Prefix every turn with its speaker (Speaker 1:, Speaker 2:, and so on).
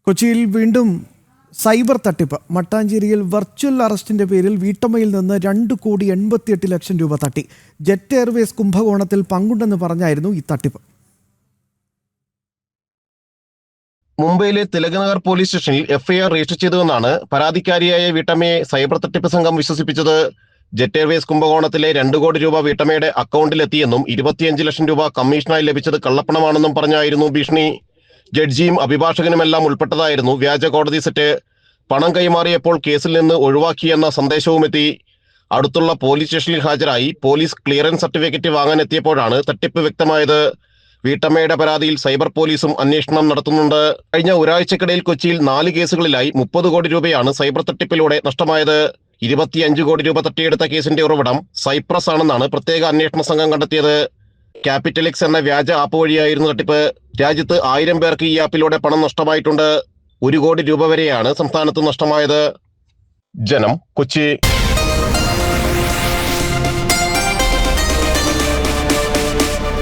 Speaker 1: കൊച്ചിയിൽ വീണ്ടും സൈബർ തട്ടിപ്പ്. മട്ടാഞ്ചേരിയിൽ വെർച്വൽ അറസ്റ്റിന്റെ പേരിൽ വീട്ടമ്മയിൽ നിന്ന് 2,88,00,000 രൂപ തട്ടി. ജെറ്റ് എയർവേസ് കുംഭകോണത്തിൽ പങ്കുണ്ടെന്ന് പറഞ്ഞായിരുന്നു ഈ തട്ടിപ്പ്.
Speaker 2: മുംബൈയിലെ തിലകനഗർ പോലീസ് സ്റ്റേഷനിൽ എഫ്ഐആർ രജിസ്റ്റർ ചെയ്തുവെന്നാണ് പരാതിക്കാരിയായ വീട്ടമ്മയെ സൈബർ തട്ടിപ്പ് സംഘം വിശ്വസിപ്പിച്ചത്. ജെറ്റ് എയർവേസ് കുംഭകോണത്തിലെ 2 കോടി രൂപ വീട്ടമ്മയുടെ അക്കൗണ്ടിലെത്തിയെന്നും 25 ലക്ഷം രൂപ കമ്മീഷനായി ലഭിച്ചത് കള്ളപ്പണമാണെന്നും പറഞ്ഞായിരുന്നു ഭീഷണി. ജഡ്ജിയും അഭിഭാഷകനുമെല്ലാം ഉൾപ്പെട്ടതായിരുന്നു വ്യാജ കോടതി സെറ്റ്. പണം കൈമാറിയപ്പോൾ കേസിൽ നിന്ന് ഒഴിവാക്കിയെന്ന സന്ദേശവുമെത്തി. അടുത്തുള്ള പോലീസ് സ്റ്റേഷനിൽ ഹാജരായി പോലീസ് ക്ലിയറൻസ് സർട്ടിഫിക്കറ്റ് വാങ്ങാനെത്തിയപ്പോഴാണ് തട്ടിപ്പ് വ്യക്തമായത്. വീട്ടമ്മയുടെ പരാതിയിൽ സൈബർ പോലീസും അന്വേഷണം നടത്തുന്നുണ്ട്. കഴിഞ്ഞ ഒരാഴ്ചക്കിടയിൽ കൊച്ചിയിൽ 4 കേസുകളിലായി 30 കോടി രൂപയാണ് സൈബർ തട്ടിപ്പിലൂടെ നഷ്ടമായത്. 25 കോടി രൂപ തട്ടിയെടുത്ത കേസിന്റെ ഉറവിടം സൈപ്രസ് ആണെന്നാണ് പ്രത്യേക അന്വേഷണ സംഘം കണ്ടെത്തിയത്. ക്യാപിറ്റലിക്സ് എന്ന വ്യാജ ആപ്പ് വഴിയായിരുന്നു തട്ടിപ്പ്. രാജ്യത്ത് 1000 പേർക്ക് ഈ ആപ്പിലൂടെ പണം നഷ്ടമായിട്ടുണ്ട്. 1 കോടി രൂപ വരെയാണ് സംസ്ഥാനത്ത് നഷ്ടമായത്. ജനം, കൊച്ചി.